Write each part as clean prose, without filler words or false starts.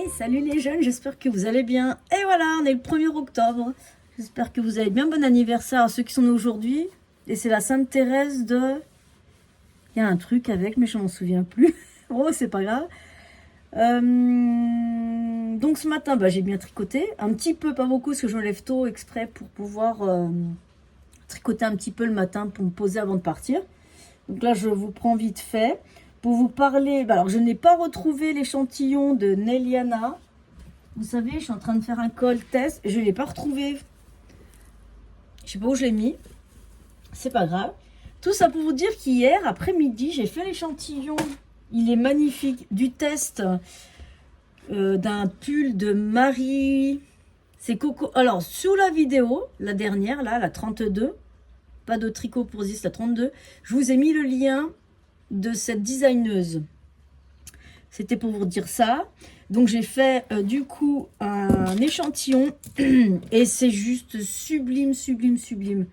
salut les jeunes, j'espère que vous allez bien. Et voilà, on est le 1er octobre. J'espère que vous avez bien. Bon anniversaire à ceux qui sont nés aujourd'hui. Et c'est la Sainte Thérèse de... Il y a un truc avec, mais je m'en souviens plus. Oh, c'est pas grave. Donc ce matin, j'ai bien tricoté. Un petit peu, pas beaucoup, parce que je me lève tôt exprès pour pouvoir tricoter un petit peu le matin pour me poser avant de partir. Donc là, je vous prends vite fait pour vous parler. Alors, je n'ai pas retrouvé l'échantillon de Neliana. Vous savez, je suis en train de faire un col test. Je ne l'ai pas retrouvé. Je sais pas où je l'ai mis. C'est pas grave. Tout ça pour vous dire qu'hier après-midi, j'ai fait l'échantillon. Il est magnifique. Du test d'un pull de Marie. C'est Coco. Alors, sous la vidéo, la dernière, là, la 32. Pas de tricot pour 10, la 32. Je vous ai mis le lien de cette designeuse. C'était pour vous dire ça. Donc j'ai fait du coup un échantillon et c'est juste sublime, sublime, sublime.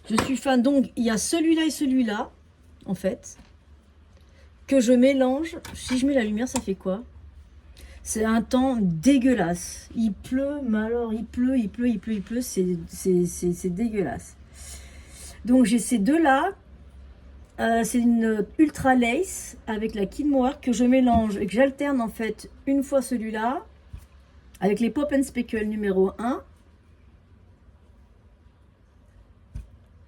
Je suis fan. Donc il y a celui-là et celui-là en fait que je mélange. Si je mets la lumière, ça fait quoi? C'est un temps dégueulasse. Il pleut, mais alors il pleut, il pleut, il pleut, il pleut. C'est dégueulasse. Donc j'ai ces deux-là. C'est une ultra lace avec la Kid Mohair que je mélange et que j'alterne en fait une fois celui-là avec les Pop and Speckle numéro 1.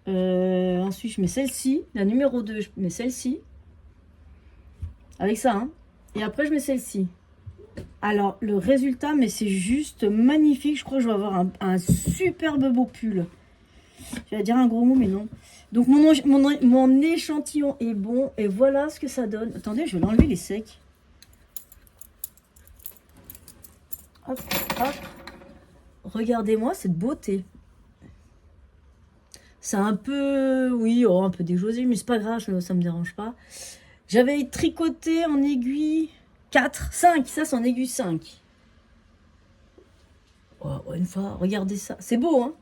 Ensuite je mets celle-ci, la numéro 2, je mets celle-ci. Avec ça, hein. Et après je mets celle-ci. Alors le résultat, mais c'est juste magnifique. Je crois que je vais avoir un superbe beau pull. J'allais dire un gros mot, mais non. Donc mon échantillon est bon. Et voilà ce que ça donne. Attendez, je vais l'enlever les secs. Hop, hop. Regardez-moi cette beauté. C'est un peu... Oui, un peu déjosé, mais c'est pas grave, ça me dérange pas. J'avais tricoté en aiguille 4, 5. Ça, c'est en aiguille 5. Oh, une fois, regardez ça. C'est beau, hein?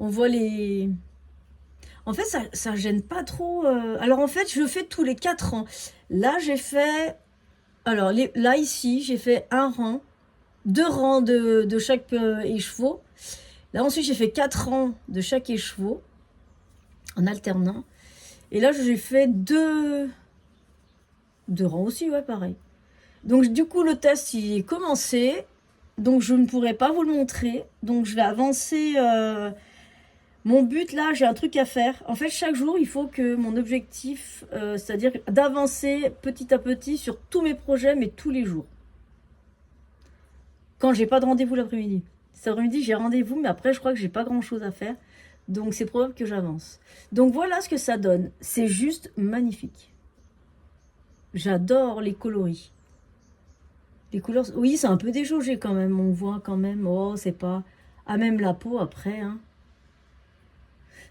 On voit les... En fait, ça gêne pas trop. Alors, en fait, je fais tous les 4 rangs. Là, j'ai fait... Alors, là, ici, j'ai fait un rang. 2 rangs de chaque écheveau. Là, ensuite, j'ai fait 4 rangs de chaque écheveau. En alternant. Et là, j'ai fait 2 rangs aussi, ouais, pareil. Donc, du coup, le test, il est commencé. Donc, je ne pourrai pas vous le montrer. Donc, je vais avancer... Mon but là, j'ai un truc à faire. En fait, chaque jour, il faut que mon objectif, c'est-à-dire d'avancer petit à petit sur tous mes projets, mais tous les jours. Quand j'ai pas de rendez-vous l'après-midi. Cet après-midi, j'ai rendez-vous, mais après, je crois que j'ai pas grand-chose à faire. Donc, c'est probable que j'avance. Donc, voilà ce que ça donne. C'est juste magnifique. J'adore les coloris. Les couleurs, oui, c'est un peu déjaugé quand même. On voit quand même, oh, c'est pas... Ah, même la peau après, hein.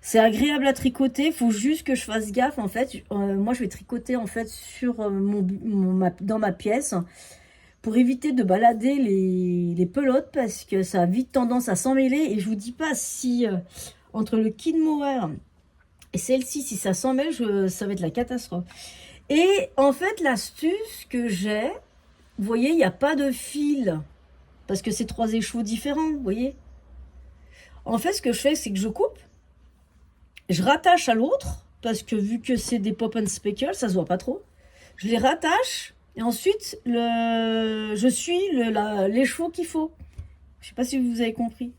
C'est agréable à tricoter, il faut juste que je fasse gaffe en fait. Moi je vais tricoter en fait sur dans ma pièce pour éviter de balader les pelotes parce que ça a vite tendance à s'emmêler. Et je vous dis pas si entre le Kid Mohair et celle-ci, si ça s'en mêle, ça va être la catastrophe. Et en fait l'astuce que j'ai, vous voyez, il n'y a pas de fil parce que c'est 3 écheveaux différents, vous voyez. En fait ce que je fais, c'est que je coupe. Je rattache à l'autre, parce que vu que c'est des Pop and Speckle, ça se voit pas trop. Je les rattache, et ensuite, je suis l'écheveau qu'il faut. Je sais pas si vous avez compris. Vous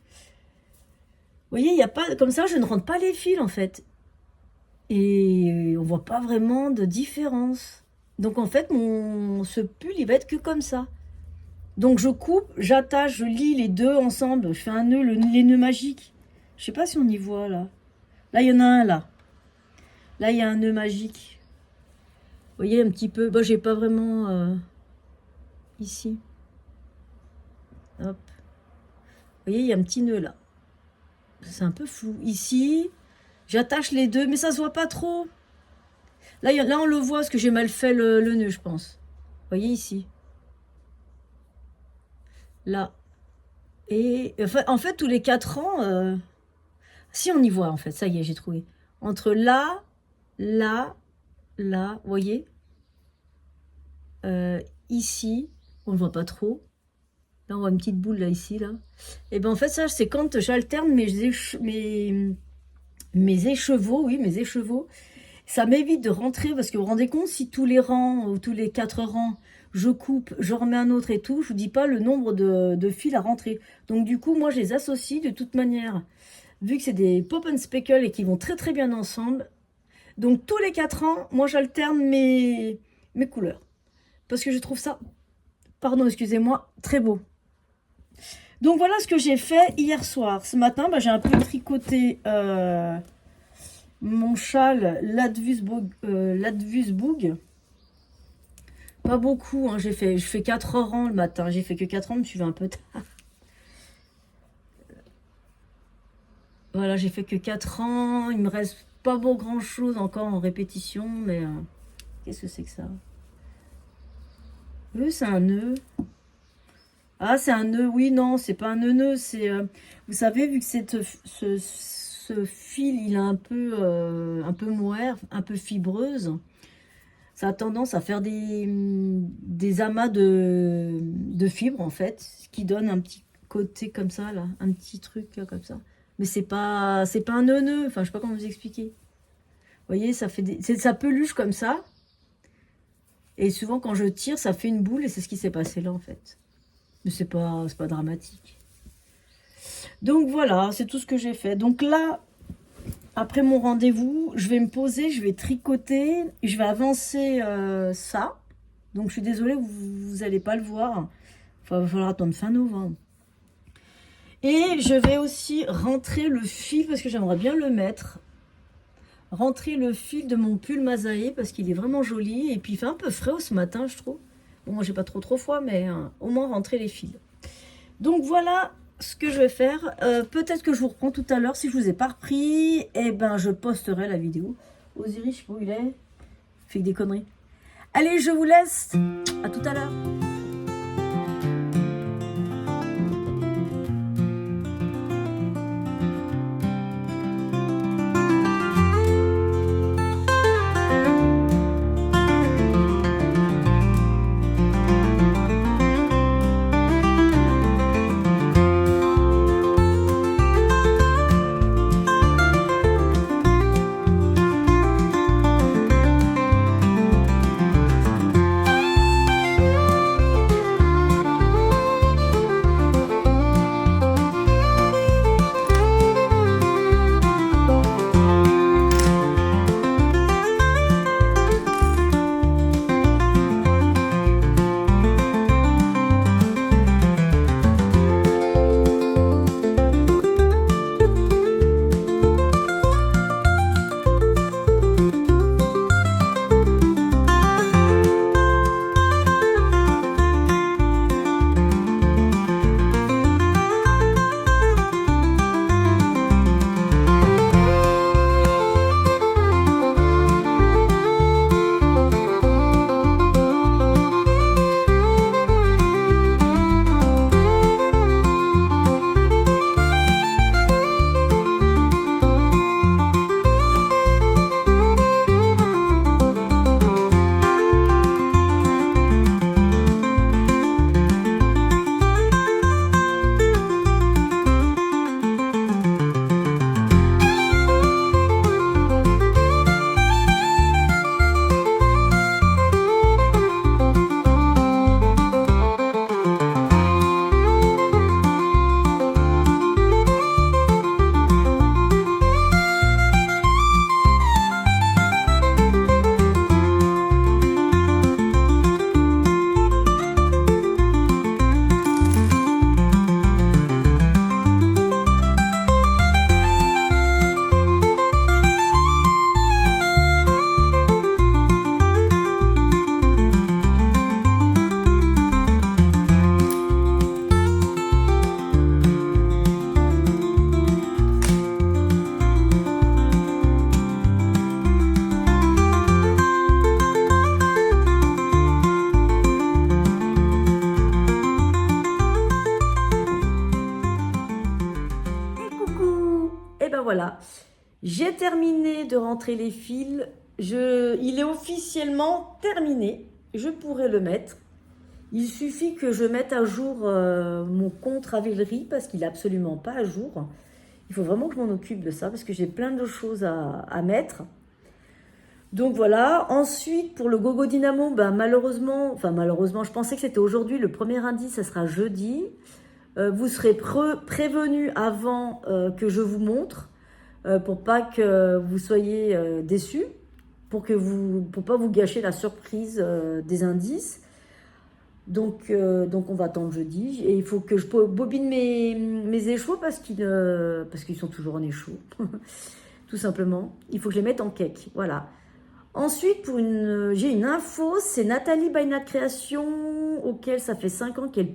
voyez, il n'y a pas... Comme ça, je ne rentre pas les fils, en fait. Et on voit pas vraiment de différence. Donc, en fait, ce pull, il va être que comme ça. Donc, je coupe, j'attache, je lie les deux ensemble. Je fais un nœud, les nœuds magiques. Je sais pas si on y voit, là. Là, il y en a un, là. Là, il y a un nœud magique. Vous voyez un petit peu. Bon, j'ai pas vraiment... ici. Hop. Vous voyez, il y a un petit nœud, là. C'est un peu flou. Ici, j'attache les deux, mais ça se voit pas trop. Là, là on le voit, parce que j'ai mal fait le nœud, je pense. Vous voyez, ici. Là. Et enfin, en fait, tous les 4 ans... Si, on y voit, en fait. Ça y est, j'ai trouvé. Entre là, là, là, vous voyez, ici, On ne voit pas trop. Là, on voit une petite boule là, ici, là. Et ben en fait, ça, c'est quand j'alterne mes écheveaux, oui, mes écheveaux. Ça m'évite de rentrer, parce que vous vous rendez compte, si tous les rangs, ou tous les 4 rangs, je coupe, je remets un autre et tout, je vous dis pas le nombre de fils à rentrer. Donc du coup, moi, je les associe de toute manière. Vu que c'est des pop and speckle et qui vont très très bien ensemble. Donc tous les 4 ans, moi, j'alterne mes couleurs. Parce que je trouve ça, pardon, excusez-moi, très beau. Donc voilà ce que j'ai fait hier soir. Ce matin, bah, j'ai un peu tricoté mon châle Ladvusboug. Pas beaucoup, hein. Je fais 4 rangs le matin. J'ai fait que 4 rangs, je me suis levé un peu tard. Voilà, j'ai fait que 4 rangs. Il me reste pas beau grand chose encore en répétition, mais qu'est-ce que c'est que ça? C'est un nœud. Ah, c'est un nœud, oui, non, c'est pas un nœud, c'est... vous savez, vu que ce fil, il est un peu moire, un peu fibreuse, ça a tendance à faire des amas de fibres, en fait, ce qui donne un petit côté comme ça, là, un petit truc là, comme ça. Mais c'est pas un nœud, enfin, je sais pas comment vous expliquer. Vous voyez, ça fait ça peluche comme ça, et souvent, quand je tire, ça fait une boule, et c'est ce qui s'est passé là, en fait. Mais c'est pas dramatique. Donc voilà, c'est tout ce que j'ai fait. Donc là, après mon rendez-vous, je vais me poser, je vais tricoter, je vais avancer ça. Donc je suis désolée, vous n'allez pas le voir. Il va falloir attendre fin novembre. Et je vais aussi rentrer le fil, parce que j'aimerais bien le mettre. Rentrer le fil de mon pull Masaé, parce qu'il est vraiment joli. Et puis il fait un peu frais ce matin, je trouve. Bon, moi j'ai pas trop froid, mais au moins rentrer les fils. Donc voilà ce que je vais faire. Peut-être que je vous reprends tout à l'heure. Si je vous ai pas repris, eh ben je posterai la vidéo. Osiris, je sais pas où il est. Il fait que des conneries. Allez, je vous laisse. À tout à l'heure. Voilà, j'ai terminé de rentrer les fils. Il est officiellement terminé. Je pourrais le mettre. Il suffit que je mette à jour mon compte Ravelry parce qu'il n'est absolument pas à jour. Il faut vraiment que je m'en occupe de ça parce que j'ai plein de choses à mettre. Donc voilà. Ensuite, pour le Gogo Dynamo, ben malheureusement, je pensais que c'était aujourd'hui. Le premier indice, ça sera jeudi. Vous serez prévenu avant que je vous montre pour pas que vous soyez déçus, pour pas vous gâcher la surprise des indices. Donc on va attendre jeudi et il faut que je bobine mes échos parce qu'ils sont toujours en échaux, tout simplement. Il faut que je les mette en cake, voilà. Ensuite, j'ai une info, c'est Nathalie Bainat Création, auquel ça fait 5 ans qu'elle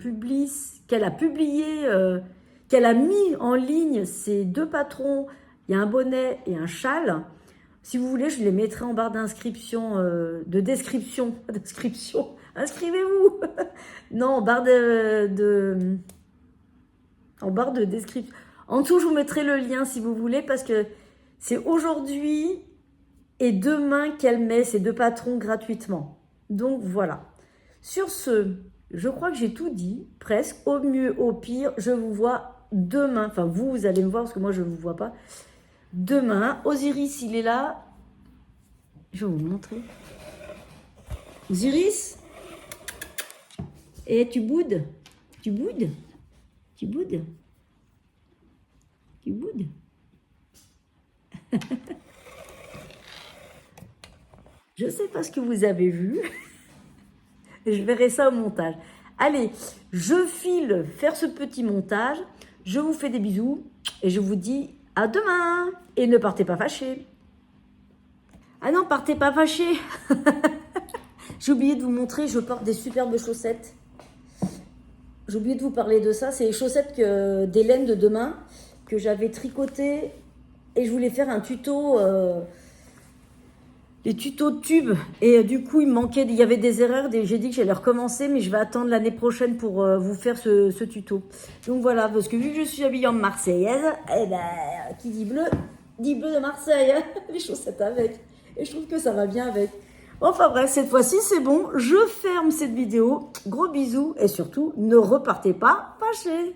a publié, qu'elle a mis en ligne ses 2 patrons. Il y a un bonnet et un châle. Si vous voulez, je les mettrai en barre d'inscription, de description. Inscrivez-vous. Non, en barre de description. En dessous, je vous mettrai le lien si vous voulez, parce que c'est aujourd'hui et demain qu'elle met ces 2 patrons gratuitement. Donc voilà. Sur ce, je crois que j'ai tout dit, presque. Au mieux, au pire, je vous vois demain. Enfin, vous allez me voir parce que moi, je ne vous vois pas. Demain, Osiris, il est là. Je vais vous montrer. Osiris? Et tu boudes? Tu boudes? Tu boudes? Tu boudes? Je ne sais pas ce que vous avez vu. Je verrai ça au montage. Allez, je file faire ce petit montage. Je vous fais des bisous et je vous dis à demain. Et ne partez pas fâchés. Ah non, partez pas fâchés. J'ai oublié de vous montrer, je porte des superbes chaussettes. J'ai oublié de vous parler de ça. C'est les chaussettes des laines de demain que j'avais tricotées. Et je voulais faire un tuto... les tutos de tubes, et du coup il y avait des erreurs, j'ai dit que j'allais recommencer, mais je vais attendre l'année prochaine pour vous faire ce tuto. Donc voilà, parce que vu que je suis habillée en marseillaise, eh ben, qui dit bleu de Marseille, hein, les chaussettes avec, et je trouve que ça va bien avec. Enfin bref, cette fois-ci c'est bon, je ferme cette vidéo, gros bisous, et surtout ne repartez pas fâchés.